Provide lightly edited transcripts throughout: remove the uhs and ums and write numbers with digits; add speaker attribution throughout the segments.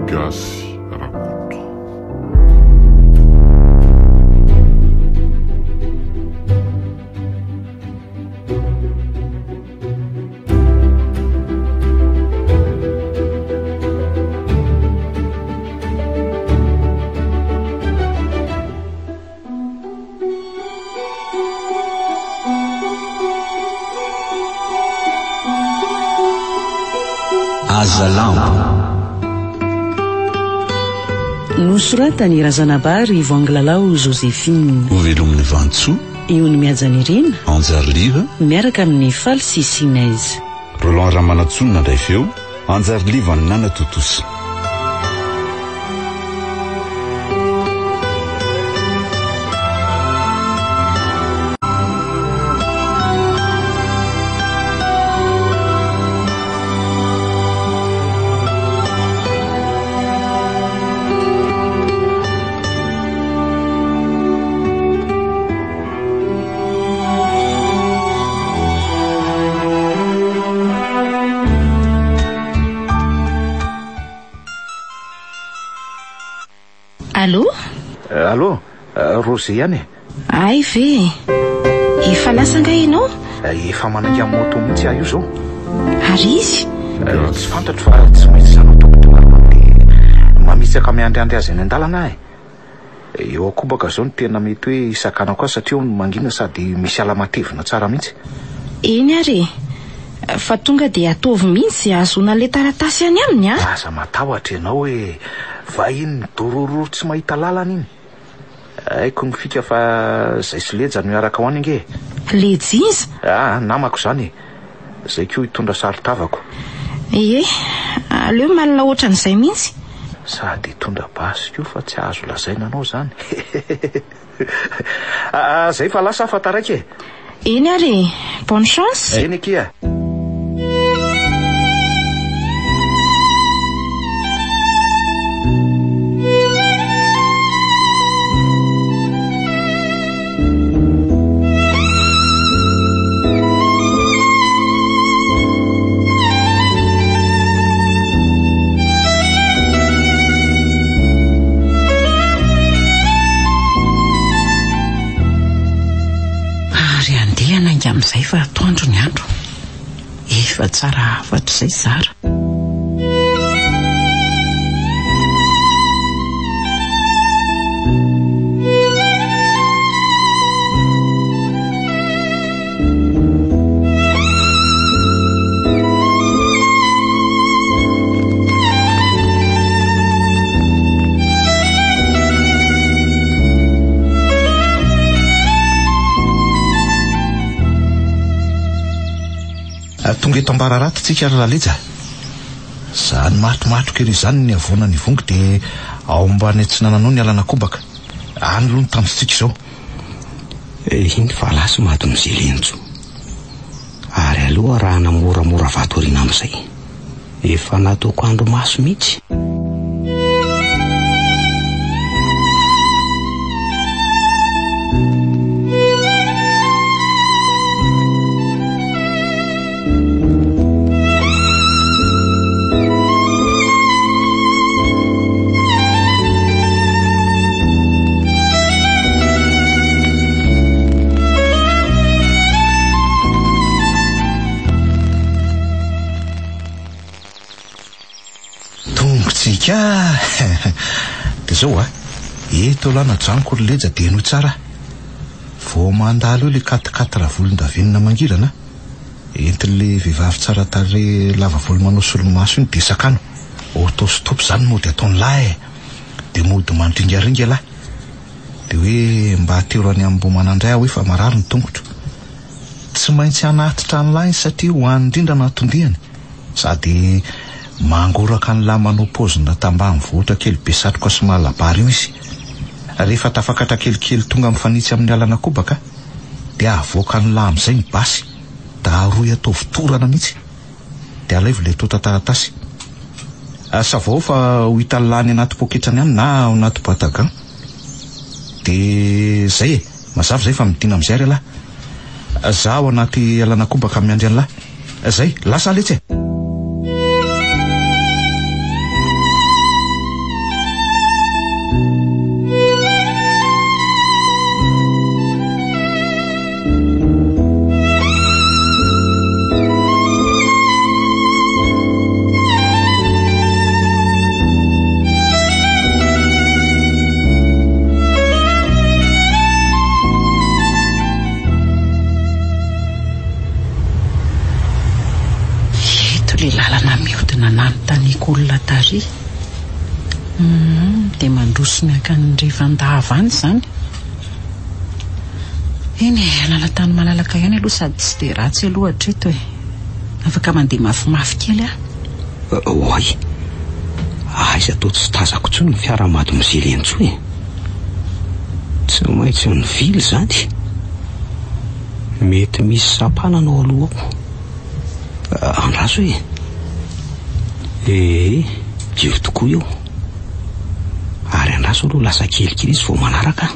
Speaker 1: Gasy Rakoto.
Speaker 2: Azalambo
Speaker 3: nosoratany Razanabary Voanglalao Joséphine
Speaker 2: Ovelominy Vantsoa
Speaker 3: eo ny miajany Irina
Speaker 2: Anjariliva
Speaker 3: miaraka amin'ny Falsy Sinaizy
Speaker 2: Roland Ramanatsonina ndray feo Anjariliva ny Nana Totosa.
Speaker 4: Allô, Rosy ihany.
Speaker 5: Ay ve. Efa lasa nga ianao?
Speaker 4: Efa mananga moto mihitsy io zao.
Speaker 5: Ary izy?
Speaker 4: Tsy fantatro fa tsy maintsy zanao tompona mandeha mamitsaka miandriandry azy any an-dalana ahy. Eo akobaka zao ny tena mety hoe isakanako azy satria mangina sady misy alamatevina tsara mihitsy.
Speaker 5: Eny ary. Fa tonga dia ataovy mihitsy azona le taratasy any aminy a.
Speaker 4: Aza matahotra ianao hoe vahiny dororo tsy mahita lalana iny. Aiko ny fika fa zay sy leja no miaraka ho any nge.
Speaker 5: Lejiza?
Speaker 4: Namako zany. Zay koa hitondra saritavako.
Speaker 5: Aleo malina ohatran'izay mihitsy.
Speaker 4: Sady hitondra basy koa fa tsy azo lazaina anao zany. Zay fa lasa fa taraiky.
Speaker 5: Eny ary, bonne chance.
Speaker 4: Eny kia.
Speaker 3: Amin'izay fa atoandro ny andro efa tsara afatra izay tsara.
Speaker 4: Tonga eto Ambararaty tsika laleja. Zany matromatroka ery zany ny avona ny vongo dia ao mbany tsy nananao ny alana kobaka. Any aloha ny tamitsika izao.
Speaker 6: Iny fa lasa maty mizelenjo. Ary aloha raha namoramora vatorina amin'izay. Efa nataoko andro maso mihitsy.
Speaker 4: Dia zao eto lana janoko leja dia no tsara. Vao mandalo eo le katikatra volondavenona mangirana. Entin'le vehivavy tsara tarehy lava volo manao solomaso iny dia sakano. Autostop zany mody ataony lahy. Dia mody mandringaringa lahy. Dia hoe mba haterany ambo manandray aho hoe fa marary ny tongotro. Tsy maintsy hanatitra ny lahy satria ho any indrindra natondihany. Sady mangoraka ny lahy manao pozina tambany vohitra kely be satroka sy malabary io izy. Rehefa tafakatra kelikely tonga mifanitsy amin'ny alana kobaka dia avoaka ny lahy amin'izay ny basy da aroy atao vitorana mihitsy dia alaivo le tota taratasy. Savao fa ho hita lany anaty poketrany any na anaty batagan. Dia zay mazava zay fa midina amin'izay ry lahy. Zaho anaty alana kobaka miandry any lahy. Zay lasa letsy.
Speaker 3: le lalana mihodina nanontaniako olona tary dia mandrosony akan'nyrevan-dahavany zany. Eny lalan-tany malalaka ihany aloha sady tsy dia ratsy aloha hatreto e. Afaka mandeha mafimafy kely
Speaker 6: Oay, aiza atao tsy tazako tsony ny fiara mademoiselle Entso e. Tsy maintsy ny vily zany. Mety misy sapananao alohako. Andraso e. Io tokoa io. Ary andraso aloha lasa kelikely izy vao manaraka.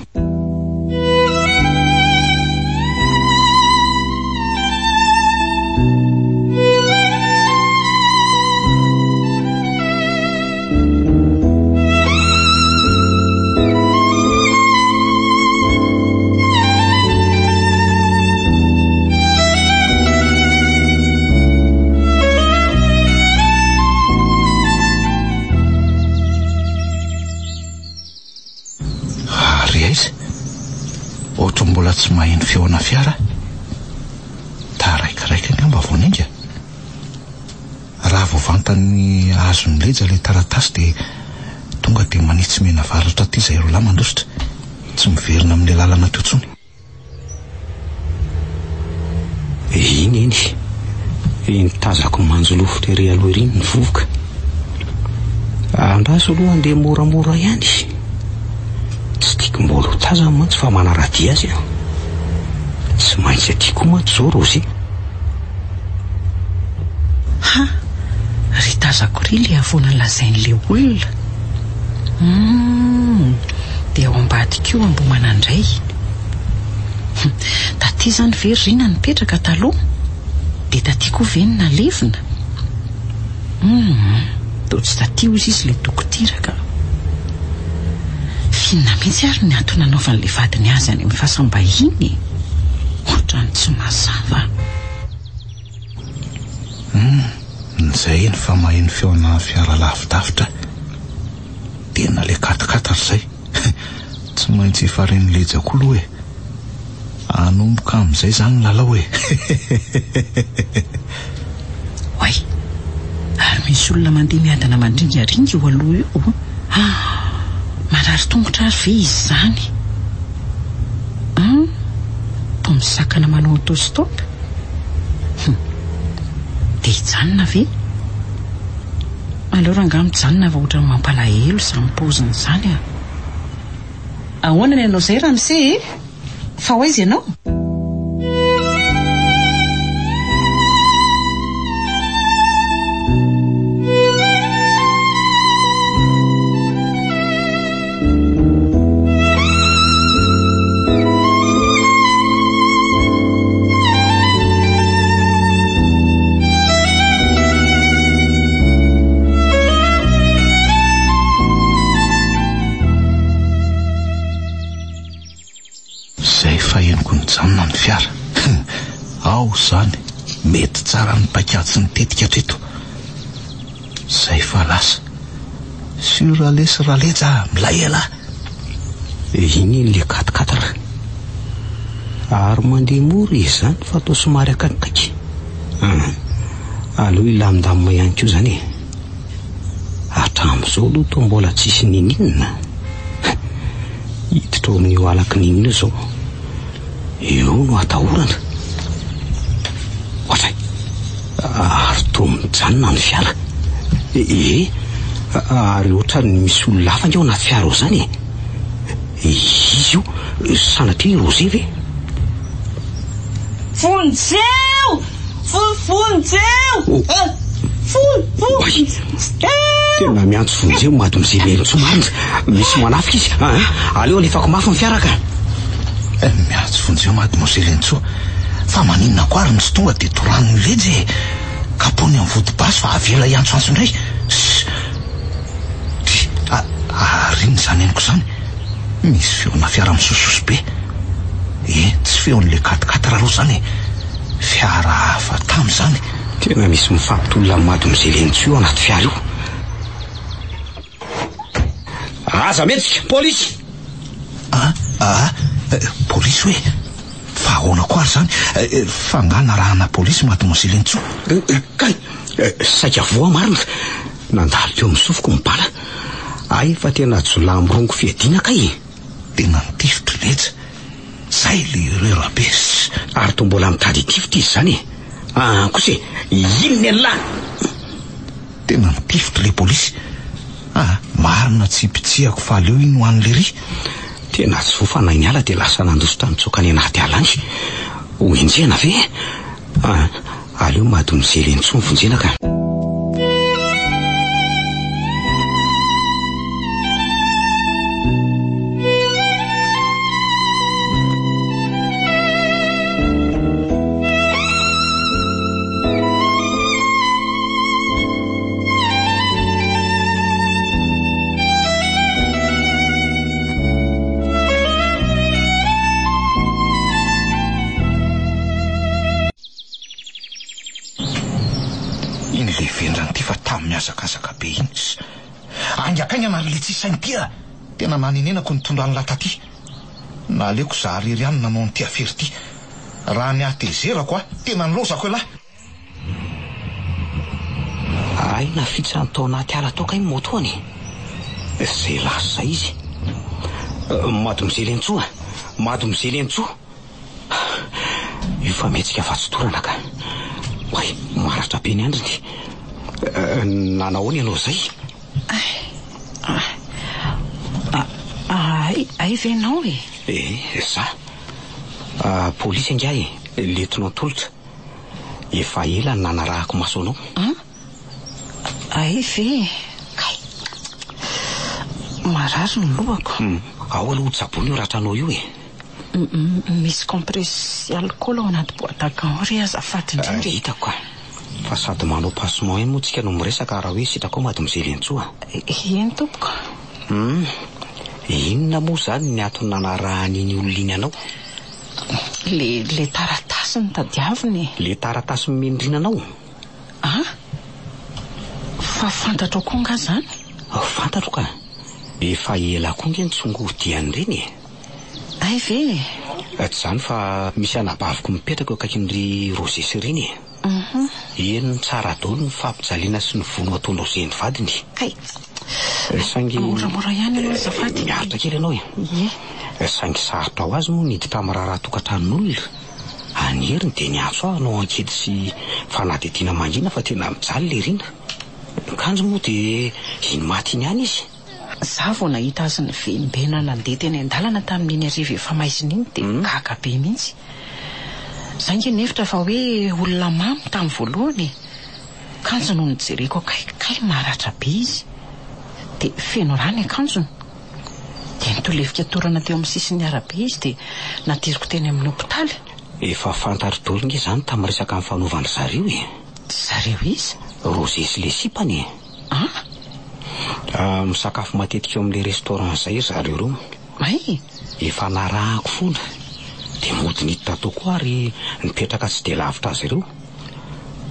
Speaker 4: Ohatry mbola tsy maheno feona fiara. Taraikaraika ngamba vao ninga. Raha vao vantany azony leja le taratasy dia tonga dia manitsy mena varatra aty izay roa lahy mandositra. Tsy miverina amin'ilay lalana teo tsony. Iny tazako manjolofitra ery aloha ery ny vovoka. Andraso aloha andeha moramora ihany. Tsy tiako mbola ho tazana mantsy fa manaradia azy. Tsy maintsy atiako mantsy zao Rozy.
Speaker 3: Ry tazako ry le avoana lazain'le olona. Dia ao ambadika io ambo manandray. Taty zany ve rina nipetraka taloha, dia taty koa ve ny nalevina. Toa tsy taty ozy izy le dokotiraka. Finna mihitsy ary ny antony nanaovan'le vadiny azy any amin'ny fasambahiny. Ohatrany tsy mazava.
Speaker 4: Nizay ny fa maheno feona fiara lavidavitra. Tena le katakatara zay. Tsy maintsy efa reny lejako aloha e. Anomboka amin'izay zany lalao e.
Speaker 3: Oay, ary misy olona mandeha miadana mandringaringa eo aloha io. Marary tongotra ary ve izy zany? Toa misakana manao autostop. Dia hijanona ve? Aleo rangaha mijanona va ohatrany mampalahelo izany paoziny izany. Ahoana ny anao izay Ramose? Fa ho aiza ianao?
Speaker 4: Janona ny fiara. Ao zany, mety tsara ny paikady sy ny tetika treto. Zay fa lasa. Surale sy raleja milay ela.
Speaker 6: Iny le katakatara. Ary mandeha mora izy zany fa atao somary akakaiky. Aloha ilamindamina ihany koa zany. Hatramin'izao aloha toa mbola tsisy nininina. Hiditra ao amin'io alaky ninina zao. Eo no atahorana. Ohatray, ary toa mijanona ny fiara. Ary ohatrany misy olona hafa ao anaty fiara ao zany. Izy io, sanatria Rozy ve?
Speaker 5: Fonjeo! Fonjeo!
Speaker 6: Tena miantso Fonjeo mademoiselle Entso marina. Misy manafika izy. Aleo alefako mafy ny fiara ka.
Speaker 4: Miantso Fonjeo mademoiselle Entso. Fa maninona ko ary tsy tonga dia torano leje. Kapony amin'ny vodi-basy fa avela iantsoantso indray. Ariny zany eniko zany. Misy feona fiara misososo be. Tsy feon'le katakatara aloha zany. Fiara hafa tamy zany.
Speaker 6: Tena misy mifampitolona amin'ny mademoiselle Entso io anaty fiara io. Aza metsika, polisy!
Speaker 4: Polisy hoe? Fa ahoana ko ary zany? Fangana rahana polisy mademoiselle Entso.
Speaker 6: Kay, Saika voa marina nandalo teo amin'ny sofoko mibala. Ay fa tena jolambrongo fiadiana kay.
Speaker 4: Tena mitifitra letra. Zay le rabes.
Speaker 6: Ary to mbola mitady tifitra izy zany. Kosa inona alla.
Speaker 4: Tena mitifitra le polisy. Marina tsy pitsihako fa aleo iny ho an'le ry.
Speaker 6: Tena tsy vofana ny ala dia lasa nandositra nitsokany anaty alany. Ho enjena ve? Aleo mady mizely ny tsony vonjena ka.
Speaker 4: Miazakazaka be iny. Angakainy anary le tsy saintia. Tena naninenako ny tondrany lataty. Na aleoko zahary ihany nanao ny tia fery ty. Raha ny atezerako tena nilozako lahy.
Speaker 6: Ay nafitsany tao anaty ala tao kay motoany. Zay lasa izy. Mady mizely entsoa. Mady mizely entsoa. Io fa metsika fa tsy torana ka. Way, maratra be ny andriny. Nanaony ianao zay?
Speaker 3: Ay venao e?
Speaker 6: Za polisy angahy letonao tolotra. Efa ela nanarahako maso anao.
Speaker 3: Ay ve? Marary ny lohako.
Speaker 6: Ao aloha tsabony io ratranao io e.
Speaker 3: Misy compressy alcool ao anaty boîte à gants ry azafady indrindra.
Speaker 6: Hitako ka. Fa sady manao passement eny moa tsika no miresaka raha hoe sitrako mady mizely entsoa.
Speaker 3: Eny tompoko.
Speaker 6: Inona moa zany ny atony nanarahan'iny olona iny anao?
Speaker 3: Le taratasy ny tadiaviny.
Speaker 6: Le taratasy mendrina anao?
Speaker 3: Fa fantatro koa nga zany?
Speaker 6: Fantatro ka. Efa ela koa nge nitsongodiany reny e.
Speaker 3: Ay ve?
Speaker 6: Tsy zany fa misy anabaviko mipetraka eo akaikin'ry Rosy reny e. Eny tsara daholo ny fampijaliana sy ny vono ataonao zay ny vadiny. Saingy
Speaker 3: moramora ihany aloha azafady.
Speaker 6: Miaritra kely ianao e. Saingy sarotra ho azy moa niditra miraharaha tokantranon'olona. Aniriny dia niatso anao ankedy sy fanadidina mangina fa tena mijaly le rina. Kanjo moa dia iny maty iny ihany izy.
Speaker 3: Za vao nahita azy ny venimbena nandeha teny an-dalana tamin'iny ariva efa maizina iny dia gaga be mihitsy. Saingy nefitra fa hoe olona mamy tamin'ny voalohany. Kanjo no nijereko kaikay maratra be izy. Dia feno rany akanjony. Dia nitolefika torana teo amin'ny sisiny arabe izy dia natiriko teny amin'ny hopitaly.
Speaker 6: Efa fantatro daholo nge zany tamin'ny resaka amin'ny fanaovana zareo e.
Speaker 3: Zareo izy?
Speaker 6: Rosy sy le sipany. Misakafo matetika eo amin'le restaurant zay zareo reo. Efa narahako fona. Dia mody niditra tao koa ary nipetraka tsy dia lavitra azy ireo.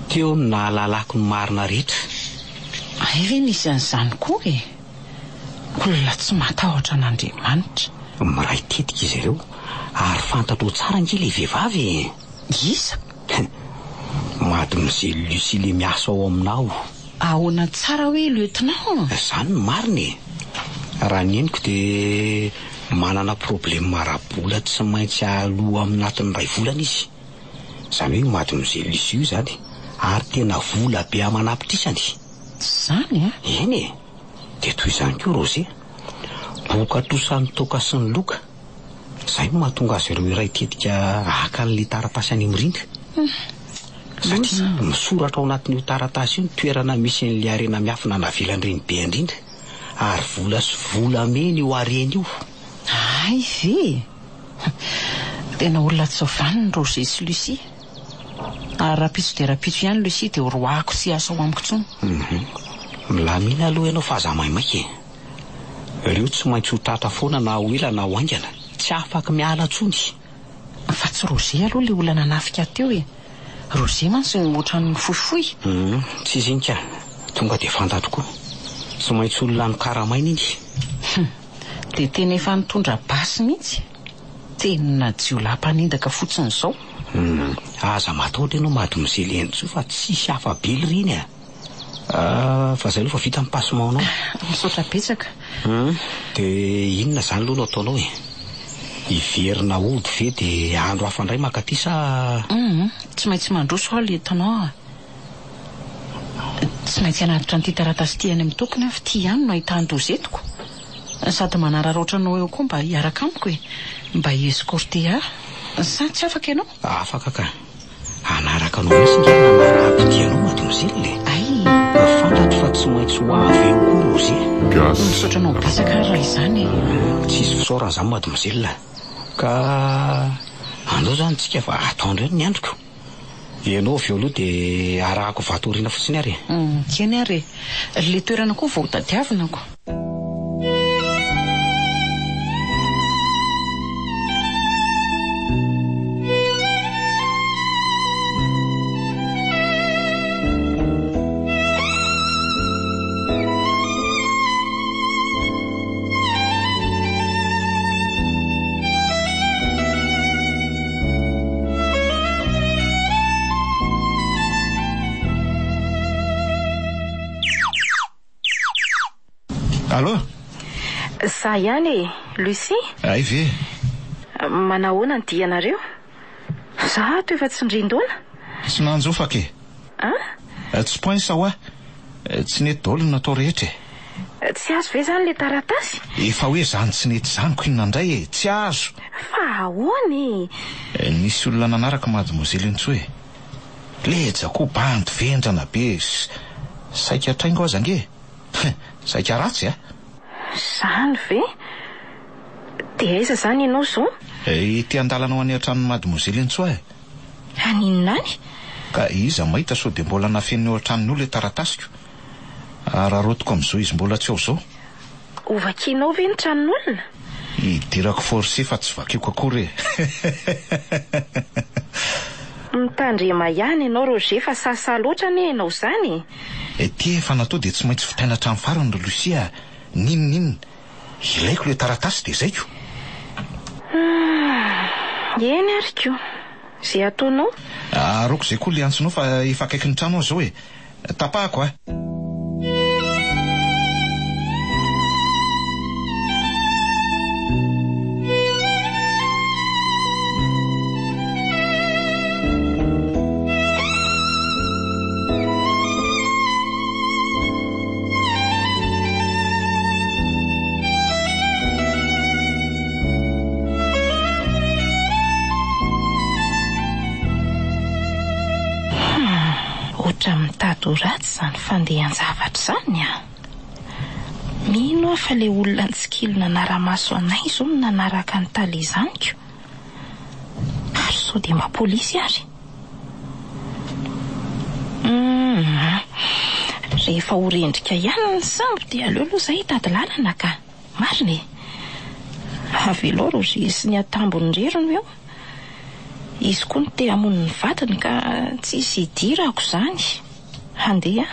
Speaker 6: Teo nahalalako ny marina rehetra.
Speaker 3: Ay ve nisy an'izany koa e. Olona tsy matahotra an'Andriamanitra.
Speaker 6: Miray tetika izy ireo ary fantatro tsara nge le vehivavy.
Speaker 3: Isa?
Speaker 6: Mady mizely Lucie le miasa ao aminao.
Speaker 3: Ahoana tsara hoe lieutenant?
Speaker 6: Zany ny marina e. Raha ny henoko dia manana problème marabola tsy maintsy aloha amin'ny natin'ny ray volana izy. Zany hoe mady mizely Lucie io zany ary tena vola be amanapitrisany.
Speaker 3: Zany a?
Speaker 6: Eny e. Dia toy izany koa Rosy. Boka tosany toka sy ny loka. Zay mahatonga azy ireo iray tetika haka an'le taratasy any mirindra. Satria misoratra ao anatin'io taratasy io ny toerana misy an'le arena miafina navelan'ireny be indrindra. Ary vola sy volamena io arena io.
Speaker 3: Ay ve? Tena olona tsy vaniny Rosy sy Lucie. Ary rapitso dia rapitso ihany Lucie dia roako sy asa ho amiko tsony.
Speaker 6: Milamina aloha ianao fa aza maimaiky. Ireo tsy maintsy ho tratra foana na ho ela na ho aingana. Tsy afaka miala tsony.
Speaker 3: Fa tsy Rosy aloha le olona nanafika teo e. Rosy mantsy ohatran'ny fohifohy.
Speaker 6: Tsy izy iny ka. Tonga dia fantatro koa. Tsy maintsy olona ny karamaina iny.
Speaker 3: Dia tena efa nitondra basy mihitsy. Tena jiolapanindaka fotsiny izao.
Speaker 6: Aza mataotra ianao mademoiselle Enjo fa tsisy afabely riny fa zay aloha fa vita amin'ny passement anao.
Speaker 3: Misaotra betsaka.
Speaker 6: Dia inona zany aloha no ataonao hiverina ody ve dia andro hafa indray makaty sa?
Speaker 3: Tsy maintsy mandroso aho le tanao. Tsy maintsy hanatitra an'ity taratasy ity any amin'ny tokony fa ity ihany no ahitany dozetiko. Sady manararaotra anao eo koa mba hiaraka amiko mba hiescorte sa tsy afaka ianao?
Speaker 6: Afaka ka. Anaraka anao mihitsy nge nanaraha-pidianao mademoiselle. Fantatro fa tsy maintsy ho avy eo koa rozy.
Speaker 3: Misaotra anao betsaka raha izany.
Speaker 6: Tsisy fisaorana zany mademoiselle. Ka andao zany tsika fa ataondro ny androko. Ianao avy eo aloha dia arahako vatoriana fotsiny ary.
Speaker 3: Keny ary. Le toerana koa vao tadiavinako.
Speaker 4: Allô?
Speaker 5: Za ihany Lucie?
Speaker 4: Ay ve?
Speaker 5: Manahoana ny dianareo? Za to efa tsy ndrindoana?
Speaker 4: Tsy nanjofa ke? Tsy point sa hoa? Tsy nety daholo ny natao rehetra.
Speaker 5: Tsy azo ve zany le taratasy?
Speaker 4: Efa hoe zany tsy nety zany ko inona indray tsy azo.
Speaker 5: Fa ahoany?
Speaker 4: Nisy olona nanaraka mademoiselle Enjo leja koa bandy vendrana be saika traingo aza nge. Saika ratsy
Speaker 5: Zany ve? Dia aiza zany ianao zao?
Speaker 4: Ity andalanao any an-tranon'ny mademoiselle Enjo
Speaker 5: Aninona any?
Speaker 4: Ka iza mahita sao dia mbola nafen'ny eo an-tranony io le taratasiko. Raha rotiko amin'izao izy mbola tsy ao zao.
Speaker 5: Ovakinao ve ny tranon'olona?
Speaker 4: Idirako forcé fa tsy vakiako akory.
Speaker 5: Mitandrema ihany ianao Roger fa sasa loatra anie ianao zany.
Speaker 4: Ety efa natao dia tsy maintsy fitainatra amin'ny farany Lucia. Ninona ilaiko le taratasy dia zaiko.
Speaker 5: Eny ariko. Zay ataonao?
Speaker 4: Aroko zay koa le antsonao fa efa akaiky ny trano ao zao tapahako
Speaker 5: Otra mitady ratsy zany fandehan-javatra zany Mino fa le olona nitsikilo nanara-maso anay zao no nanaraka ny tale izaniko. Ary sao dia mapolisy ary. Rehefa ho rendrika ihany ny sambo dia aleo aloha zay hitady lalana ka. Marina avelo Roger sy ny atambony rerony eo. Izy koa no te hamono ny vatany ka tsy isy hidirako zany. Handeha.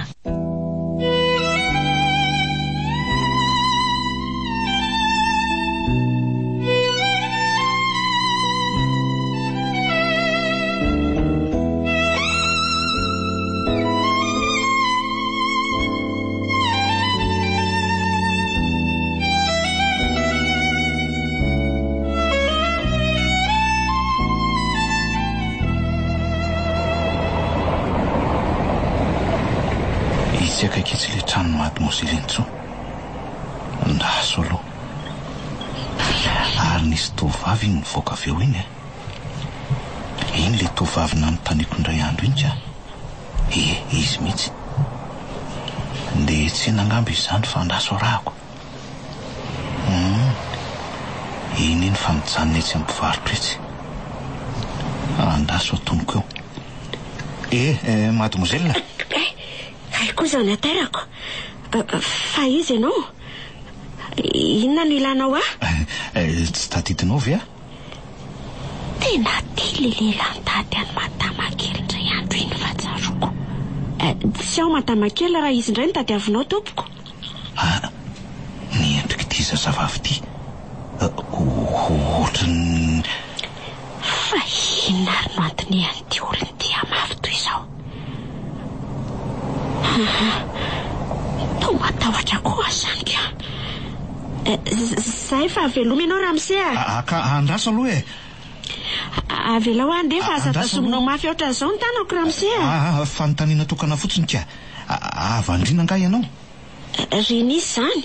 Speaker 4: Tsy akaikitsy le trano mademoiselle Enjo. Ndaso aloha. Ary nisy tovavy iny nivoaka avy eo iny Iny le tovavy nanontaniako indray andro iny ka. Izy mihitsy. Ndeha tsy nangambo izany fa ndaso arahako. Iny fa mijanona etsy ampivarotra etsy. Ndaso atonoko eo. Mademoiselle.
Speaker 7: Koza ny aterako. Fa izy ianao? Inona no ilanao
Speaker 4: Tsy tadidinao ve
Speaker 7: Tena tily lehilahy tady any madama kely indray andro iny fa tsaroko. Tsy ao madama kely raha izy indray no tadiavinao tompoko.
Speaker 4: Ny endrika ity zazavavy ity ohatrany.
Speaker 7: Fa inona ary no antony an'ity olona dia mafy toy izao. Tao matahotra koa zany ka. Zay fa veloma ianao Ramsey.
Speaker 4: Ka andrasa aloha e.
Speaker 7: Avelao andefa aza tazominao mafy ohatran'izao ny tanako Ramsey.
Speaker 4: Fanontaniana tokana fotsiny ka. Avandrina nga ianao?
Speaker 7: Renisy zany.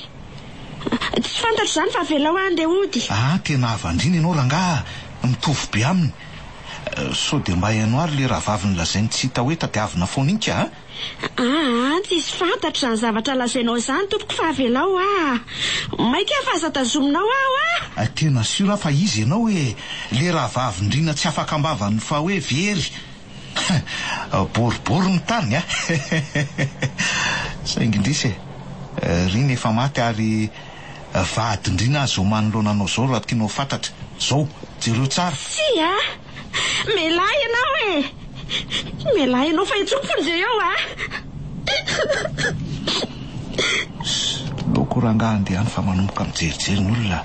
Speaker 7: Tsy fantatro zany fa avelao andeha ody.
Speaker 4: Tena avandrina ianao rangaha, mitovy be aminy. So dia mba ianao ary le rahavaviny lazainy tsy hita hoe tadiavina foana iny ka?
Speaker 7: Tsisy fantatro zany zavatra lazainao izany tompoko fa avelao maika fa aza tazominao aho
Speaker 4: Tena sura fa izy ianao hoe le rahavavindrina tsy afaka ambavany fa hoe very. Boribory ny tany saingindrisy riny efa maty ary vadindrina azo manoloananao zao raha tianao fantatra. Zao jereo tsara.
Speaker 7: Melahy ianao Melahy ianao fa itsoko fony zay ao
Speaker 4: loko rangaha andehany fa manomboka mijerijery ny olona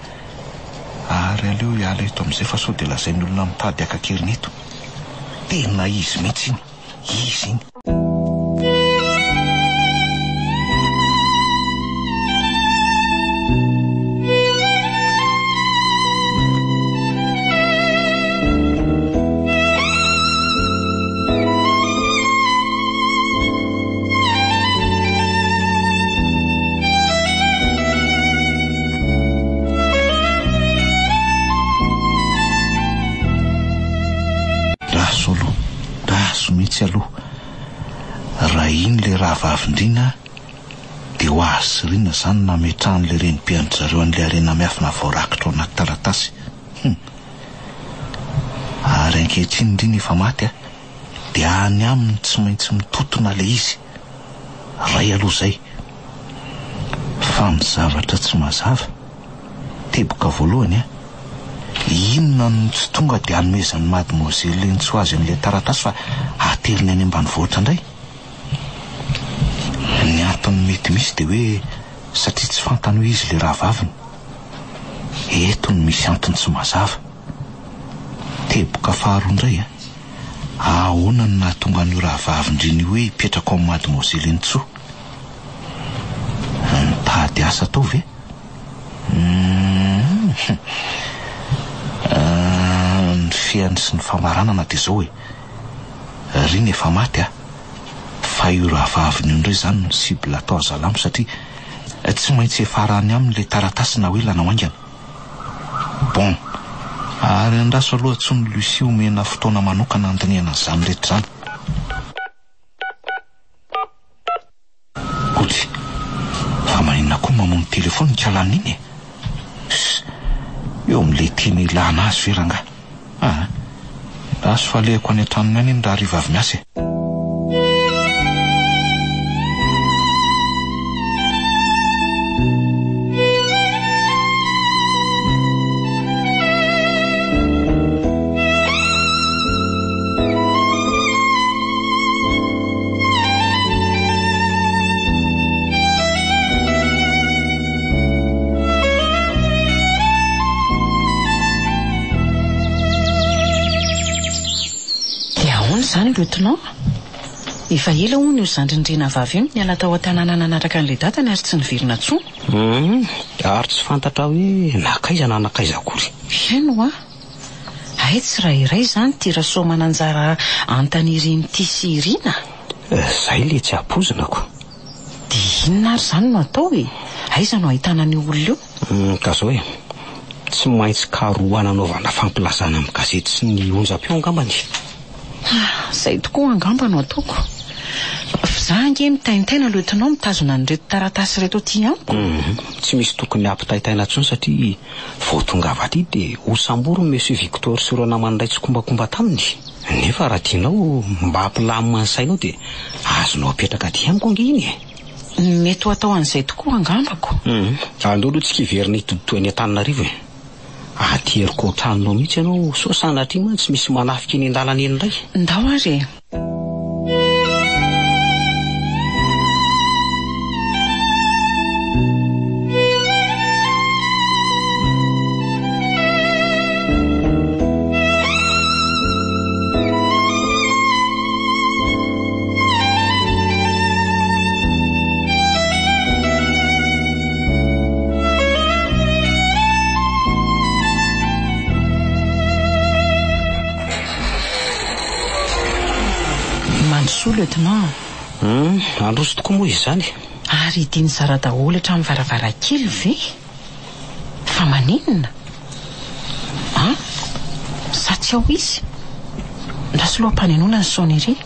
Speaker 4: ary aleo hiala eto amin'izay fa sao dia lazain'ny olona mitady akakeriny eto. Tena izy mihitsy iny, izy iny. Mihitsy aloha raha iny le rahavavindrina dia ho azy rina zany nametrahan'le renim-pianitra zareo an'le arena miafina voarakitra ao anaty taratasy. Ary ankehitriny indrina efa maty dia any aminy tsy maintsy mitotona le izy ray aloha zay fa ny zavatra tsy mazava teboka voalohany inona no tsy tonga dia hanomezany mademoiselle Lensoazy amin'ilay taratasy fa ateriny any ambanivohitra indray. Ny antony mety misy dia hoe satria tsy fantany hoe izy le rahavaviny. Eto no misy antony tsy mazava. Teboka faharoa indray ahoana no nahatonga an'io rahavavindriny hoe hipetraka ao amin'ny mademoiselle Lensoa? Nitady asa tao ve? Ny fiany sy ny famaranana dia zao riny efa maty fa io rahavaviny indray zany ny sible atao azalamo satria tsy maintsy efarany aminy le taratasy na hoe lanao aingana. Bon, ary andraso aloha tsy ny Lucie omena fotoana manokana andiniana izany rehetra zany. Otsy, fa maninona koa mamono telefony kalana iny eo amin'le tiany ilana azy ve rangaha? Azo falehako any an-tranony any iny raha hariva avy miasa.
Speaker 3: Zany lotonao efa ela hono io zandrindrina vavy io niala tao an-tanàna nanaraka an'ilay datany ary tsy niverina intsony.
Speaker 6: Ary tsy fantatra hoe nakaiza na nakaiza akory.
Speaker 3: Eno ay tsy raha iray zany tira soa mananjara antaniriny sy irina.
Speaker 6: Zay le tsy apozonako.
Speaker 3: Dia inona ary zany no atao aiza no ahitana ny olona io?
Speaker 6: Ka zao tsy maintsy karoana anaovana fampilazana amin'ny gazety sy ny onjam-peo angambany.
Speaker 3: Zay tokoa angamba no ataoko. Za ange mitaintaina lotonao mitazona an'ireto taratasy reto aty amiko.
Speaker 6: Tsy misy tokony ampitaitaina intsony satria vao tonga avy aty dia osamboro Monsieur Victor sy ireo namany iray tsy kombakomba taminy. Nefa raha tianao mba hampilamina ny sainao dia azonao apetraka aty amiko ange iny.
Speaker 3: Mety ho atao an'izay tokoa angambako.
Speaker 6: Andao aloha tsy kiverina itototoeny Antananarivo ateriko tranonao mihitsy ianao so sanatria man tsy misy manafika eny an-dalana eny indray.
Speaker 3: Ndao ary lieutenant.
Speaker 6: Androso tokoa moa izany.
Speaker 3: Ary tiany zara daholo hatramin'ny varavarankely ve? Fa maninona? Sa tsy ao izy? Ndasy loam-panenona ny sonnerie.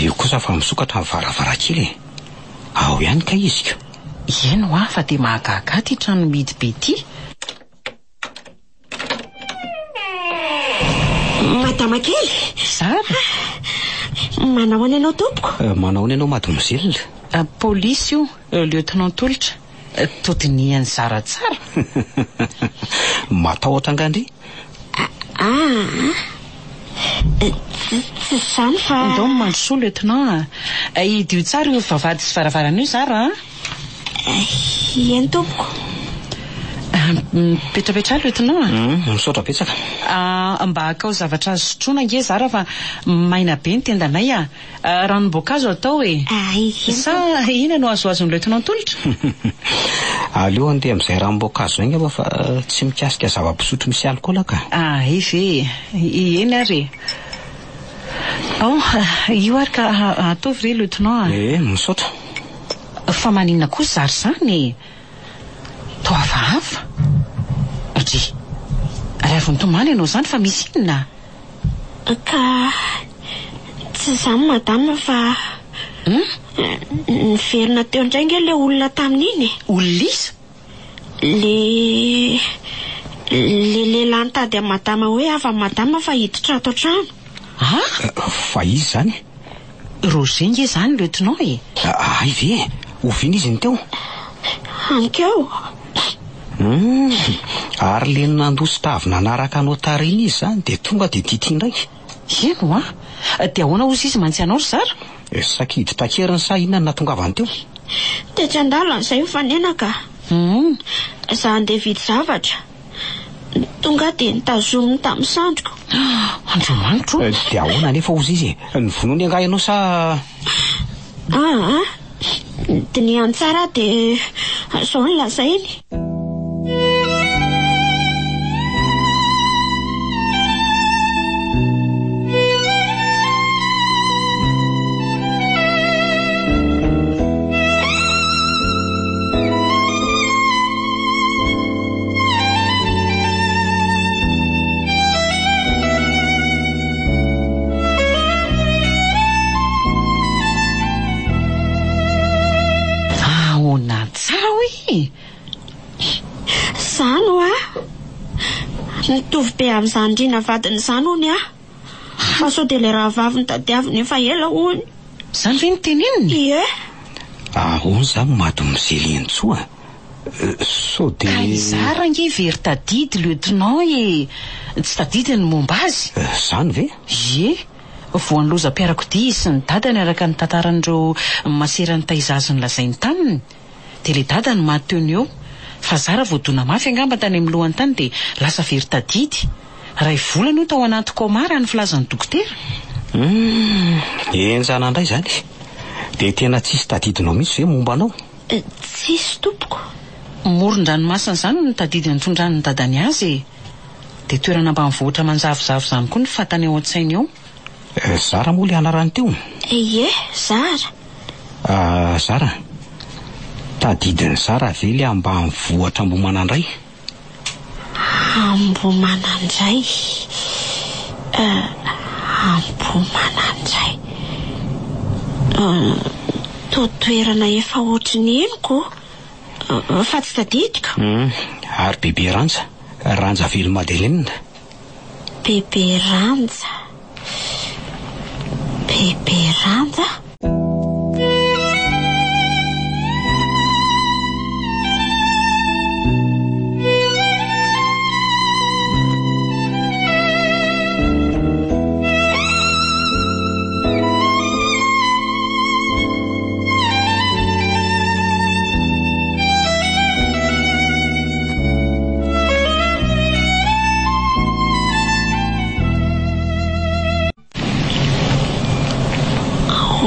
Speaker 6: Io kosa fa misokatra amin'ny varavarankely. Ao ihany ka izy ka.
Speaker 3: Eno fa dia mahagaga ty trano midy be ty.
Speaker 7: Madama kely.
Speaker 3: Zara.
Speaker 7: Manao any ianao tompoko?
Speaker 6: Manao any ianao mademoiselle?
Speaker 3: Polisy io, lieutenant Tolitra. Todiniany Zara tsara.
Speaker 6: Matahotra angandry?
Speaker 7: Tsy izany fa...
Speaker 3: Ndao mandrosoa lieutenant. Idio tsara io vavady sy varavarana io Zara.
Speaker 7: Eny tompoko.
Speaker 3: Petrapetra lieutenant.
Speaker 6: Misaotra betsaka.
Speaker 3: Mba hakao zavatra sotroina nge Zara fa maina be ny tendanay ranom-boankazo atao e. Sa ina no azoazon'ny lieutenant Tolitra?
Speaker 6: Aleo andeha amin'izay ranom-boankazo iny fa tsy mikasika zava-pisotro misy alikaola ka.
Speaker 3: Ive eny ary. Io ary ka ataovy re lieutenant.
Speaker 6: Misaotra.
Speaker 3: Fa maninona koa Zara zany? Toa hafahafa. Ry avy nitomany ianao zany fa misy inona?
Speaker 7: Ka tsy izany madama fa niverina teo indray nge le olona tamin'iny.
Speaker 3: Olona iza?
Speaker 7: Le lehilahy nitady amin'ny madama hoe ava madama fa hiditra ato an-trano.
Speaker 6: Fa izy zany?
Speaker 3: Roger nge zany lieutenant e.
Speaker 6: Ay ve? Oviana izy ny teo?
Speaker 7: Ankeo.
Speaker 6: Ary le nandoso tavy nanaraka anao tariny izy zany dia tonga dia tity ndraiky.
Speaker 3: Eno dia ahoana ozy izy mantsy anao Zara?
Speaker 6: Sakidy takeriny sa inona natongavany teo?
Speaker 7: Dia tsy andalana izay ho fanenaka. Za andeha vidy zavatra. Tonga dia nitazominy tamin'ny sandriko.
Speaker 3: Andriamanitro.
Speaker 6: Dia ahoana nefa ozy izy? Nivonoany anga ianao sa...
Speaker 7: Diniany tsara dia zao ny lazainy. Zano nitovy be amin'izany indrina vadiny zany hony fa sao dia le raha vavy ny tadiaviny efa ela hony.
Speaker 3: Zany ve ny teneniny?
Speaker 7: Ie.
Speaker 6: Ahoana zany mademoiselle Entsoa? Sao dia...
Speaker 3: Zara nge very tadidy lieutenant e. Tsy tadidy ny momba azy.
Speaker 6: Zany ve?
Speaker 3: Ie. Voan'ny lozam-piarakodia sy ny dadany araka ny tantaran'ireo maserany taizazony lazainy taminy. Dia le dadany mateny eo. Fa Zara voadona mafy angamba tany amin'ny lohany tany dia lasa very tadidy. Ray volana io tao anaty komara ny filazan'ny dokotera.
Speaker 6: Enjana indray zany. Dia tena tsisy tadidinao mihitsy hoe momba anao?
Speaker 7: Tsisy tompoko.
Speaker 3: Moron-dranomasina zany no tadidy ny tondran'ny dadany azy. Dia toerana ambanivohitra manjavozavo zany koa ny fatany ao an-tsainy eo.
Speaker 6: Zara moa le anarany teo?
Speaker 7: Ie, Zara.
Speaker 6: Zara, tadidiny Zara ve le ambanivohitra Ambohimanandray?
Speaker 7: Ambohimanandray. Ambohimanandray. Toerana efa ohatriny eniko fa tsy tadidiko.
Speaker 6: Ary bebe Ranja, Ranja Ville Madeleine.
Speaker 7: Bebe Ranja. Bebe Ranja.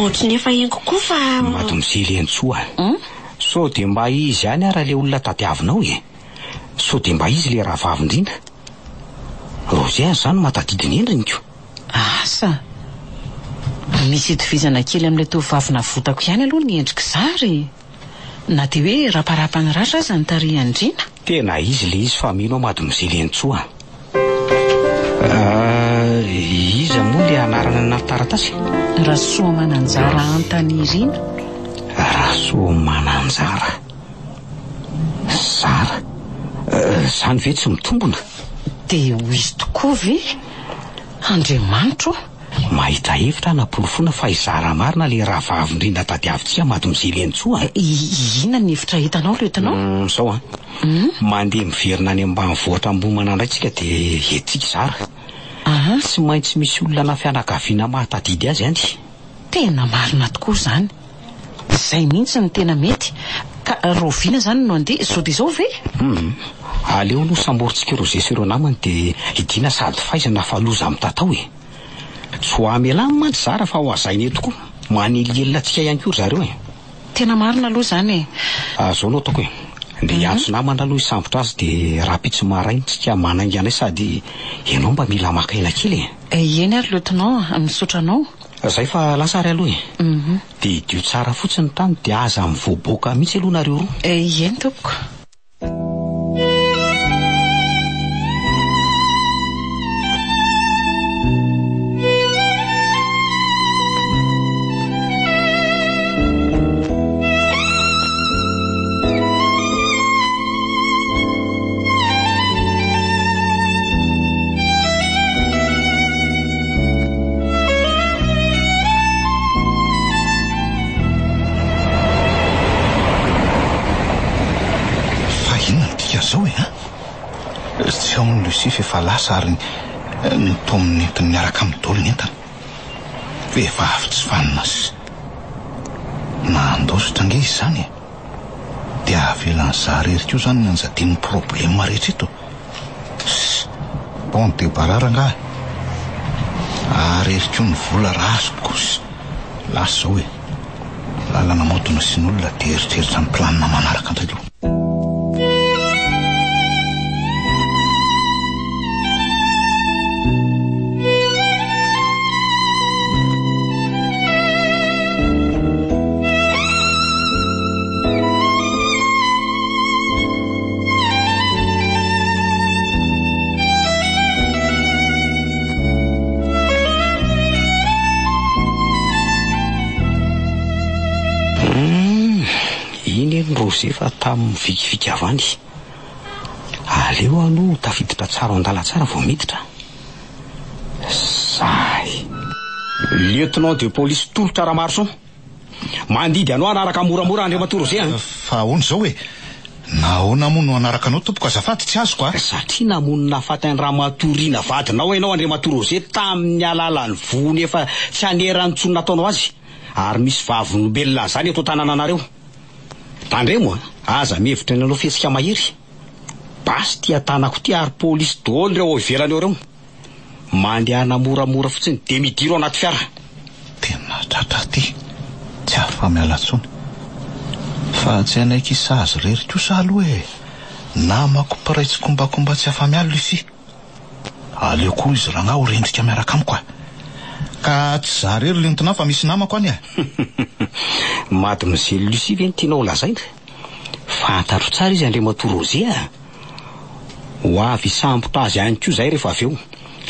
Speaker 7: Ohatriny efa eny kokoa fa...
Speaker 6: Mademoiselle Entsoa. Sao dia mba izy ihany ara le olona tadiavinao e. Sao dia mba izy le raha vavy indrindra. Roger zany matadidiny endrinyko.
Speaker 3: Asa misy itovizana kely amin'ilay tovavina votako ihany aloha ny endrika zary. Na dia hoe raparapany ratra aza ny tarihandrina.
Speaker 6: Tena izy le izy fa mino mademoiselle Entsoa. Iza moa le anarana na taratasy?
Speaker 3: Rasoa Mananjara Antanirina.
Speaker 6: Rasoa Mananjara. Zara. Zany ve tsy mitombona?
Speaker 3: Dia ho izy tokoa ve? Andriamanitro.
Speaker 6: Mahita hevitra napolofona fa izara marina le rahavavindrindra tadiavintsika mademoiselle Entsoa.
Speaker 3: Inona ny hevitra hitanao loetanao?
Speaker 6: Sao mandeha miverina any ambanivohitra Ambomana indray tsika dia etsika Zara. Tsy maintsy misy olona na fianakaviana mahatadidy azy any.
Speaker 3: Tena marina tokoa zany. Izay mihitsy ny tena mety. Ka roviana zany no andeha sao dia izao ve?
Speaker 6: Aleo aloha samboritsika Roger sy ireo namany dia hidiana sady faizana fa loza amin'ny tatao e. Tsy ho amelany mantsy Zara fa ho azainy tokoa. Manilielina antsika ihany koa zareo e.
Speaker 3: Tena marina aloha zany e.
Speaker 6: Zao no ataoko e. Ndia antso namana aloha isambotra azy dia rapitsy marainy tsika manainganay sady ianao mba mila maka ela kely e.
Speaker 3: Eny ary loetanao misotranao.
Speaker 6: Zay fa lasary aloha e. Dia idio tsara fotsiny tany dia aza mivoaboaka mihitsy aloha nareo roa.
Speaker 3: Eny tompoko.
Speaker 4: Lucie fa lasa ary ny tomony entiny miaraka amin'ny dolony entana. Vehivavy tsy vanina sy nandositra nge izy zany e. Dia avelan'ny Zara ery koa zany nanjadiny problema rehetra ito. Bon de barara nga. Ary ery koa ny vola rasiko sy lasa zao e. Lalana modona sy ny olona dia eritreritra ny planina manaraka andray aloha.
Speaker 6: Roger fa tamin'ny vikivika avany. Aleo aloha tafiditra tsara andala tsara vao miditra. Zay. Lieutenant de police Tolotra Ramarson. Mandidy anao anaraka moramora Andriamatoa Roger.
Speaker 4: Fa hono zao e. Nahoana moa no anaraka anao tompoko azafady tsy azoko a.
Speaker 6: Satria namonina fatany Ramatoriana vadinao ianao Andriamatoa Roger tamin'ny alalan'ny vony efa tsy anerany tsony nataonao azy. Ary misy vavolombelona zany eto tanànanareo. Tandremo aza mihevitra ny anao fihetsika mahery. Basy tia tanako ty ary polisy daholo reo ivelany eo reo. Mandeha namoramora fotsiny dia midiro anaty fiara.
Speaker 4: Tena tratra ty. Tsy afa miala tsony. Fa tsy anaiky isa azy rery kosa aloha e. Namako paraitsy kombakomba tsy afa miala Lucie. Aleo koa izy raha ho rendrika miaraka amiko a. Ka tsy za rery lentina fa misy namako any a.
Speaker 6: Mademoiselle Lucie ve ny tianao lazaina? Fantatro tsara izy Andriamatoa Roger a. Ho avy sambotra azy ihany koa zay rehefa avy eo.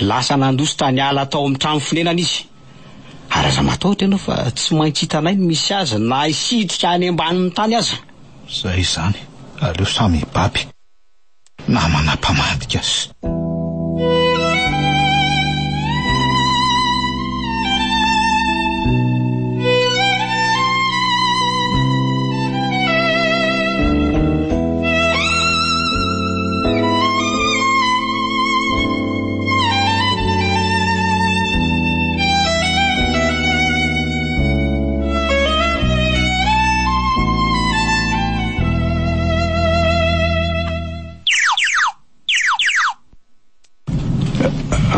Speaker 6: Lasa nandositra ny ala tao amin'ny trano fonenana izy. Ary aza matahotra ianao fa tsy maintsy hitanay ny misy azy na hisidika any ambanin'ny tany aza.
Speaker 4: Zay zany. Aleo samy baby. Na manampamadika azy.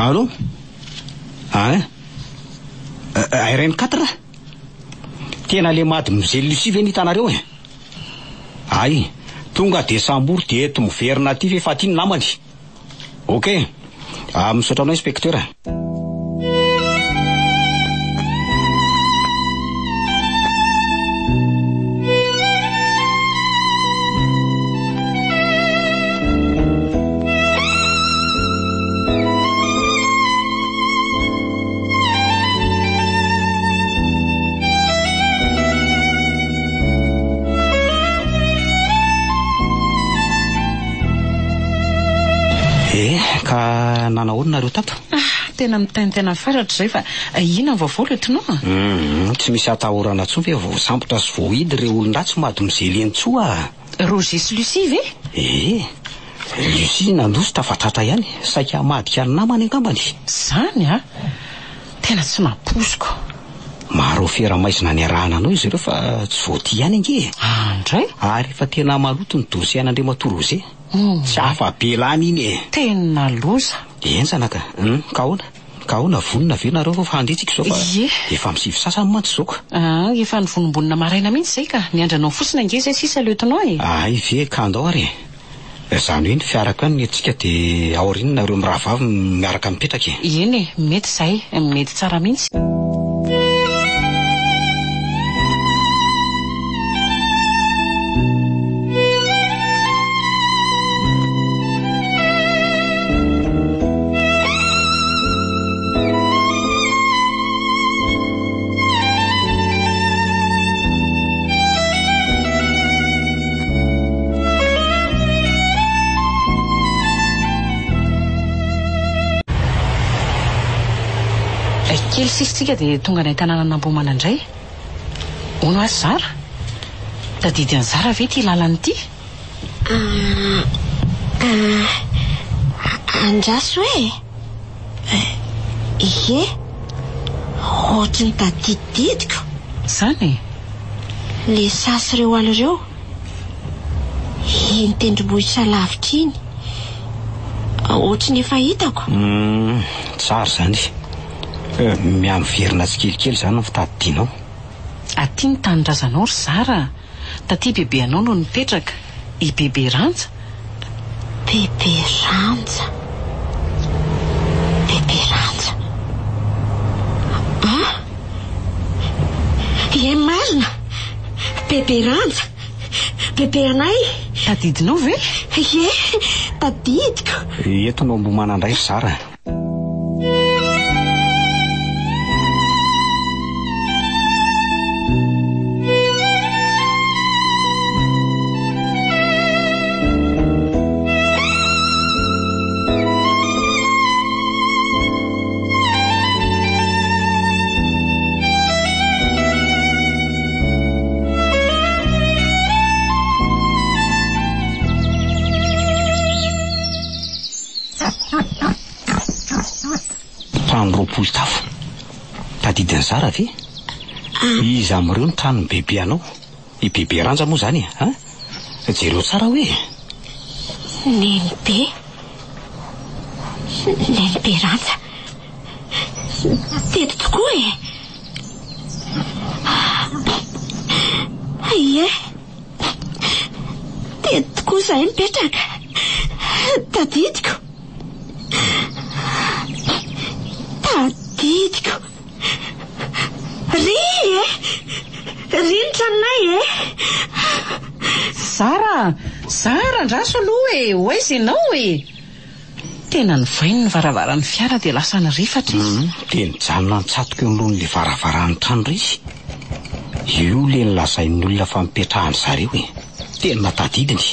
Speaker 6: Allô? RN4? Tena le mademoiselle Lucie ve nitanareo e? Ay, tonga de sambory de eto miverina aty efa ty ny namany. Ok, misaotra anao inspecteur. nanahoana nareo tato?
Speaker 3: Tena mitantena faratra zay fa ina vaovao le tonao?
Speaker 6: Tsy misy atahorana tsoa ve vao sambotra sy vao hidy ireo olon-dratsy mady mizely eny tsoa.
Speaker 3: Roger sy Lucie ve?
Speaker 6: Lucie nandositra fa tratra ihany, saika hamadika ny namany angambany.
Speaker 3: Zany tena tsy naposiko.
Speaker 6: Maro fera-maizina ny arahana anao izy ireo fa tsy voaty ihany ange.
Speaker 3: Andray?
Speaker 6: Ary efa tena maloto ny dosy an'Andriamatoro Roger. Tsy hafa belany iny.
Speaker 3: Tena loza.
Speaker 6: Zanaka, ka hoana vonona ve nareo fa handitsika zao fa efa misivy sasany mantsy zao ka.
Speaker 3: Efa nivonombonina maraina mihitsy zay ka niandranao fotsiny ange zay sisa lieutenant
Speaker 6: ve ka andao ary. Zany hoe ny fiaraka ny antsika dia aoriana nareo miravavy miaraka mipetraka.
Speaker 3: Eny mety zay, mety tsara mihitsy. Kely sisitsika dia tonga ny tanàna Namboamana indray. Ono azy Zara? Tadidy any Zara ve ty lalany ity?
Speaker 7: Andraso hoe? Ohatrany tadidididiko.
Speaker 3: Zany?
Speaker 7: Le sasy ireo alireo iny tendrombohitra lavitra iny. Ohatrany efa hitako.
Speaker 6: Tsara zany. Miamiverina tsikelikely zany no fitadidianao.
Speaker 3: Aty ny tanindrazanao ry Zara. Taty bebe anao no nipetraka. I bebe Ranja.
Speaker 7: Bebe Ranja. Bebe Ranja. Marina. Bebe Ranja. Bebe anay.
Speaker 3: Tadidinao ve?
Speaker 7: Tadidiko.
Speaker 6: Eto no Namboamana indray Zara. Tafo. Tadidiny Zara ve? Izy amin'ireo ny tranony bebe anao. I bebe Ranja moa zany jereo tsara hoe
Speaker 7: Nenibe Ranja. Teto tokoa teto tokoa zahay mipetraka. Tadidiko. Ry ny tranonay
Speaker 3: Zara ndraso aloha hoaizy ianao Tena ny vainy ny varavaran'ny fiara dia lasa ny rifatra izy.
Speaker 6: Dia nijanona nitsatoka eo alohan'ilay varavaran'ny trano izy. Io le nilazain'ny olona fa mipetrahany zareo tena tadidiny.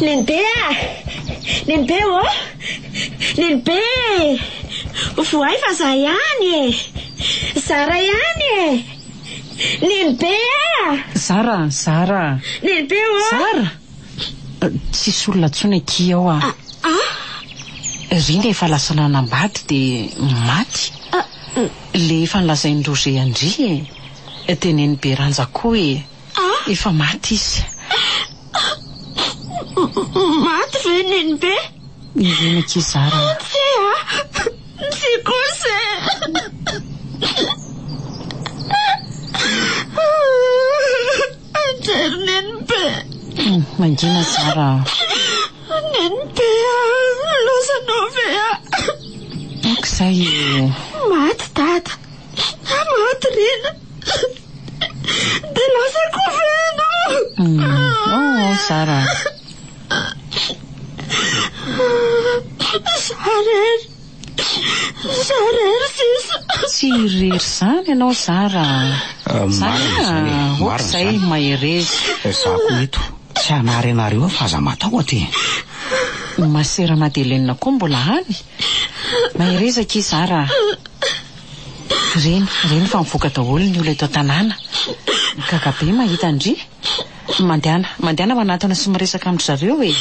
Speaker 7: Nenibe Nenibe voay fa za ihany Zara ihany Nenibe
Speaker 3: Zara
Speaker 7: Nenibe
Speaker 3: Zara tsisy olona tsony aky ao ry le efa lasa nanambady dia maty le efa nilazain'ny Roger Andry dia Nenibe Ranja koa efa maty izy.
Speaker 7: Maty ve Nenibe?
Speaker 3: Ivena aky Zara.
Speaker 7: Tsy kosa. Anjery Nenibe.
Speaker 3: Mangina Zara.
Speaker 7: Nenibe losanao ve
Speaker 3: okizay
Speaker 7: maty dada. Maty rena. Dia lasa kovenao.
Speaker 3: Zara.
Speaker 7: Sarery sisa.
Speaker 3: Tsy irery zany ianao Zara. Okizay maherezy.
Speaker 6: Za koa eto tsy hanary anareo fa aza matahotra
Speaker 3: Masera Madelena koa mbola any. Mahirezaka izara. Reny fa mivoaka daholo ny olona eto an-tanàna. Kakabe mahita andry. Mandehana manatona sy miresaka amin'ny zareo e.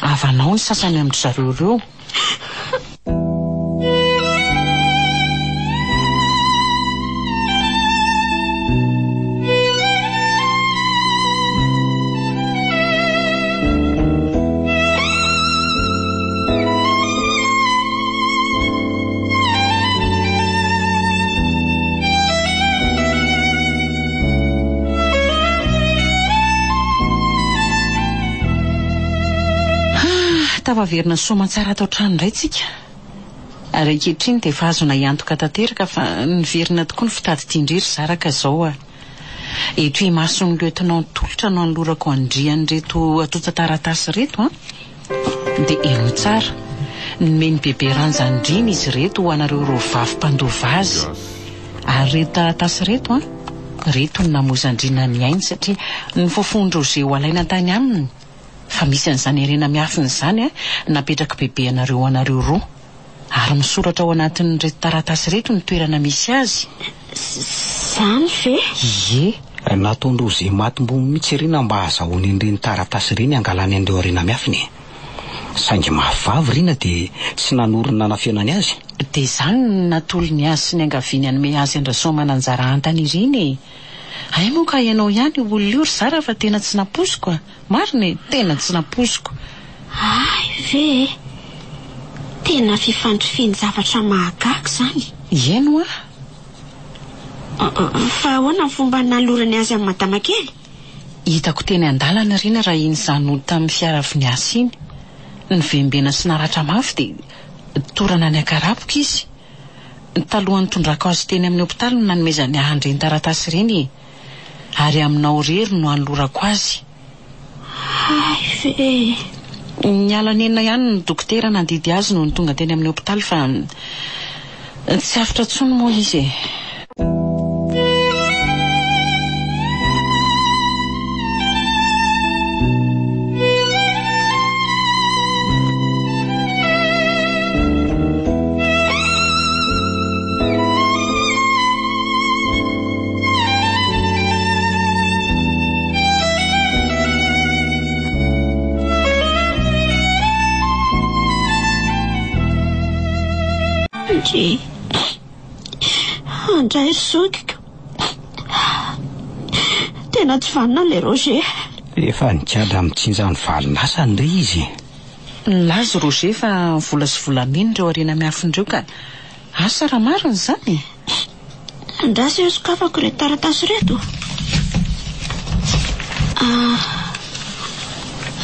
Speaker 3: Avanao ny sasany amin'ny zareo ireo. Tavaverina soamantsara atao trano indray tsika. Ary ankehitriny dia efa azona iantoka tanteraka fa niverina tokoa ny fitadidian-drery zaraka zao. Eto imason'ny lieutenant tolotra no anolorako andriany reto atota taratasy reto dia eno tsara nomeny bebe ranja andriny izy reto ho anareo ro vavy mpandova azy. Ary reto taratasy reto reto ny namozandrina ny ainy satria ny fofondro zay ho alaina tany aminy. Fa misy an'izany arena miafiny izany napetraka bebe anareo roa. Ary misoratra ao anatin'ny reto taratasy reto ny toerana misy azy.
Speaker 7: Zany ve?
Speaker 3: Ie.
Speaker 6: Nataondro zay matim-bomy mihitsy ireny mba azahoany ireny taratasy ireny angalany andreo arena miafiny. Saingy mavavy rina dia tsy nanorina nafianany azy.
Speaker 3: Dia izany natolo ny azy sy ny angaviany anome azy andrasomana anjara antany ireny. Ay moa ka ianao ihany olona io ry zara fa tena tsy naposiko. Marina tena tsy naposiko.
Speaker 7: Ay ve? Tena fifandrofiany zavatra mahagaga zany.
Speaker 3: Ieno
Speaker 7: Fa ahoana ny fomba nalorany azy amin'ny madama kely?
Speaker 3: Hitako teny andalana rina raha iny zanolo tamin'ny fiara viniasy iny. Ny vembena sy naratra mafy dia torana ny akarapoka izy. Talohan'ny tondraka azy teny amin'ny hopitaly no nanomezany ahandreny taratasy ireny. Ary aminao rery no anolorako azy.
Speaker 7: Ay ve?
Speaker 3: Ny alanena ihany ny dokotera nandidy azy no ny tonga teny amin'ny hopitaly fa tsy afatra tsony moa izy e.
Speaker 7: Andray sokiko. Tena tsy vanina le Roger.
Speaker 6: Efa nikada mitsinja ny valonasa ny ry izy.
Speaker 3: Lazo Roger fa vola sy volamena ireo arena miafindreo ka asa raha marina izany.
Speaker 7: Andrasy eo sokafako reto taratasy reto.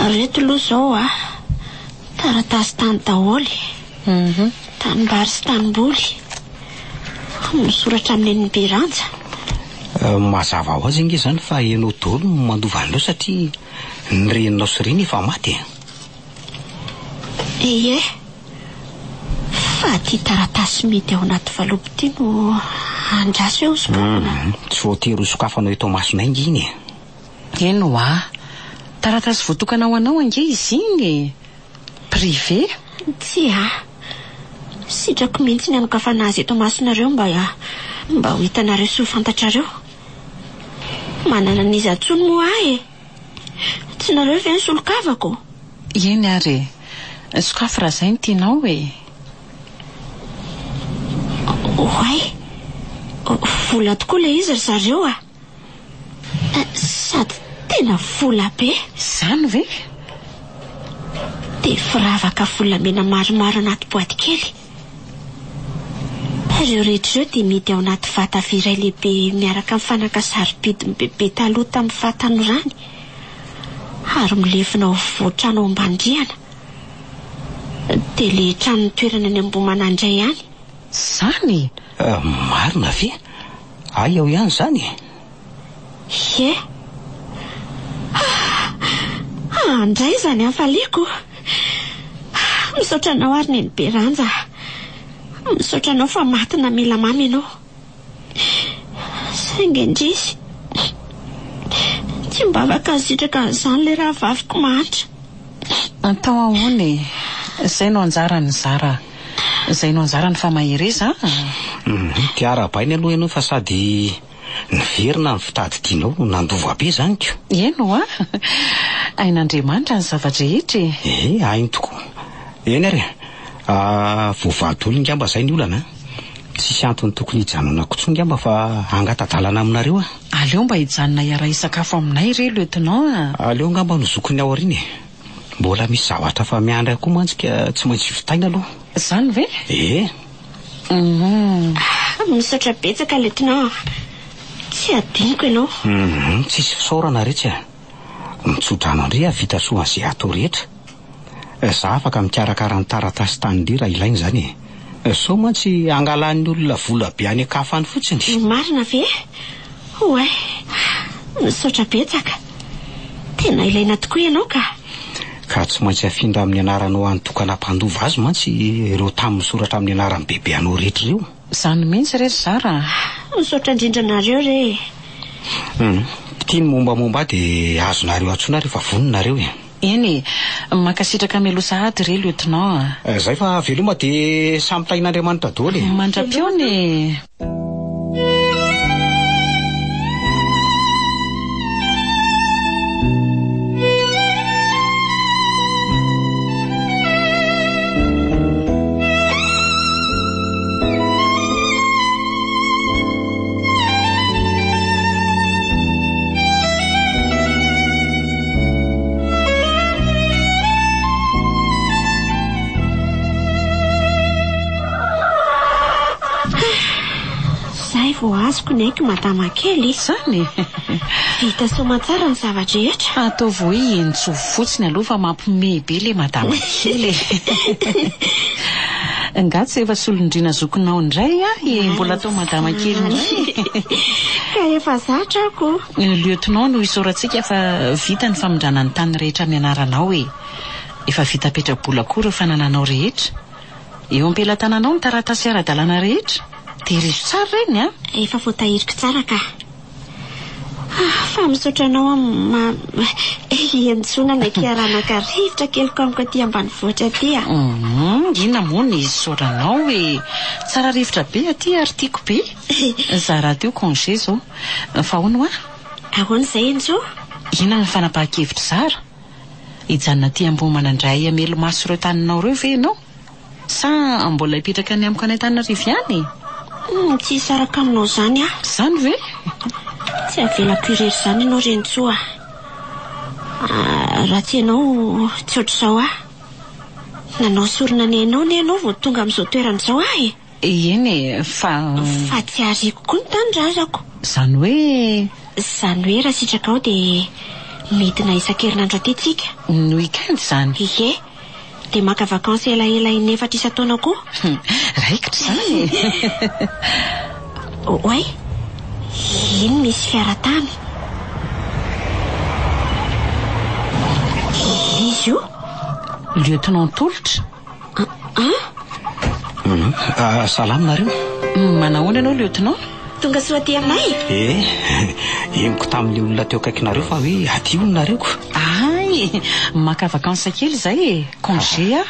Speaker 7: Reto aloha zao taratasy tany daholy. Tanimbary sy tanimboly. Misoratra amin'ny Beranja.
Speaker 6: Mazava ho azy inge zany fa ianao daholo no mandova an'ireo satria ny reninao sy reny efa maty.
Speaker 7: Ie. Fa ty taratasy mety ao anaty valopy ty no andraso eo sokafana.
Speaker 6: Tsy voatery ho sokafanao eto masonay inge iny.
Speaker 3: Eno taratasy voatokana ho anao ange izy iny. Privé?
Speaker 7: Tsy sitrako mihitsy ny anokafana azy eto masonareo mba ho hitanareo sy ho fantatrareo. Manana n'izy atsony moa tsy nareo ve ny solokavako?
Speaker 3: Eny ary sokafy raha izay ny tianao e.
Speaker 7: Oay, vola tokoa le izy ry zareo sady tena vola be.
Speaker 3: Zany ve?
Speaker 7: Dia firavaka volamena maromaro anaty boaty kely. Ireo rehetr'ireo dia mety ao anaty vata vy iray lehibe miaraka amin'ny fanaka saropidiny bebe taloha tamin'ny fahatanorany. Ary milefina ao voatrano ao ambandriana. Dia le trano toerana ny Ambohimanandray ihany.
Speaker 3: Zany?
Speaker 6: Marina ve? Ay ao ihany zany.
Speaker 7: Ie. Andray zany hafaliako. Misaotra anao ary ny Beranja. Misaotra anao fa matina mila mamy ianao. Saingy indrisy tsy mba afaka sitraka an'izany le raha vaviko mahantra.
Speaker 3: Atao ahoany? Izay no anjarany Zara. Izay no anjarany fa mahireza.
Speaker 6: Tiara-bainy aloha ianao fa sady niverina ny fitadidianao nandova be zany ko.
Speaker 3: Eno ain'Andriamanitra ny zavatra rehetra.
Speaker 6: Hainy tokoa. Eny ary voavady olona ngamba zay ny olana. Tsisy antony tokony hijanona kotsy ngamba fa angatadalana aminareo.
Speaker 3: Aleo mba hijanona iara isakafo aminay re lieutenant.
Speaker 6: Aleo ngamba no zokony ao ariny. Mbola misy zavatra fa miandry koa mantsika tsy maintsy vitaina aloha.
Speaker 3: Zany ve?
Speaker 7: Misaotra betsaka lieutenant. Tsy adiniko ianao.
Speaker 6: Tsisy fisaorana rehetra. Mitsodrano andre vita soa an'izay atao rehetra. Za afaka mikarakara ny taratasy tany raha ilainy zany. So mantsy angalan'ny olona vola be any akafany fotsiny.
Speaker 7: Marina ve? Oe, misaotra betsaka. Tena ilaina tokoa ianao
Speaker 6: ka tsy maintsy afindra amin'ny anaranao antokana mpandova azy mantsy ireo tamin'ny soratra amin'ny anaran'ny bebe anao rehetra ireo.
Speaker 3: Zany mihitsy rehetra Zara.
Speaker 7: Misaotra indrindra nareo re.
Speaker 6: Tiany mombamomba dia azonareo antsoina rehefa voninareo.
Speaker 3: Eny, makasitraka melosa ady re lieutenant.
Speaker 6: Zay fa veloma dia samy tain'Andriamanitra daholo.
Speaker 3: Mandra-piony.
Speaker 7: Azoko naiky madama kely.
Speaker 3: Zany.
Speaker 7: Vita soma tsara ny zavatra rehetra.
Speaker 3: Atao voy entsovo fotsiny aloha fa mampime be le madama kely. Ngatsy efa solondrina zokonao indray mbola atao madama kely indray.
Speaker 7: Ka efa zatra ako.
Speaker 3: Lieutenant no isoratsika fa vita ny famondrana ny tany rehetra mianaranao efa vita petrabola koa ireo fanananao rehetra. Eo ampelatananao ny taratasy ara-dalàna rehetra. Terizo tsara reny
Speaker 7: Efa voatahiriko tsara ka. Fa misaotranao entsona ny kiaranaka rivotra keliko amiko aty ambanivohitra aty.
Speaker 3: Inona moa ny soranao tsara rivotra be aty ary tiako be. Zara teo congé zao. Fa hono
Speaker 7: ahoana izay Enjo?
Speaker 3: Inona ny fanapahan-kevitra Zara? Hijanona aty ambony manandray amelo maso ireo taninao ireo ve ianao? Sa mbola hipetraka ny amiko any Antananarivo ihany?
Speaker 7: Tsy saraka aminao zany
Speaker 3: Zany ve?
Speaker 7: Tsy avelako irery zany ianao Renjo raha tsy ianao tsy ohatr'izao nanao sorona ny ianao ny ianao vao tonga amin'izao toerana izao
Speaker 3: Eny fa
Speaker 7: tsy ariko koa ny tanindrazako.
Speaker 3: Zany hoe
Speaker 7: raha sitraka ao dia midina isan-kerinandro aty tsika.
Speaker 3: No weekend zany.
Speaker 7: Dia maka vakansy elaela inefatra isan-taona koa.
Speaker 3: Raikitra zany.
Speaker 7: Oay, iny misy fiara-tany. Izy io?
Speaker 3: Lieutenant Tolotra.
Speaker 6: Salama nareo.
Speaker 3: Manahoana ianao lieutenant?
Speaker 7: Tonga soa aty aminay?
Speaker 6: Emiko tamin'ny olona teo akaikinareo fa hoe aty olonareko.
Speaker 3: Maka vakansa kely zay congé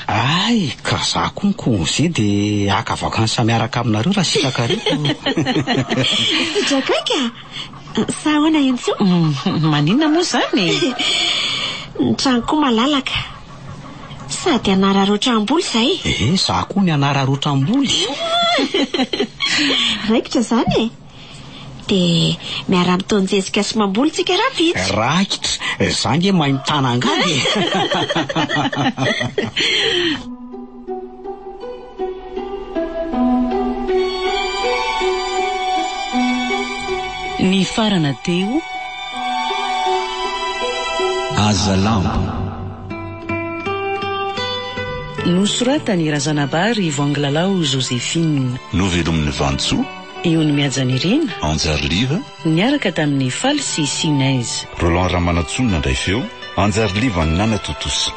Speaker 6: ka za koa ny congé dia aka vakansa miaraka aminareo raha sitrakareko.
Speaker 7: Drakaika sa ahoana Enjo?
Speaker 3: Maninona moa zany?
Speaker 7: Ny trano koa malalaka sady anararoatram-boly zay.
Speaker 6: Za koa ny anararoatram-boly.
Speaker 7: Raikitra zany dia miara mitonjezika sy mamboly tsika raha vitsy.
Speaker 6: Raikitra zany mahay mitana angady.
Speaker 8: Ny farana teo Azalambo nosoratany Razanabary Vangilalao Joséphine.
Speaker 2: Novelomin'ny Vantsoa
Speaker 8: eo ny Miajanirena
Speaker 2: Anjariliva
Speaker 8: niaraka tamin'ny Falsy Sinaizy.
Speaker 2: Roland Ramanatsonina ndray feo Anjariliva ny Nana Totosa.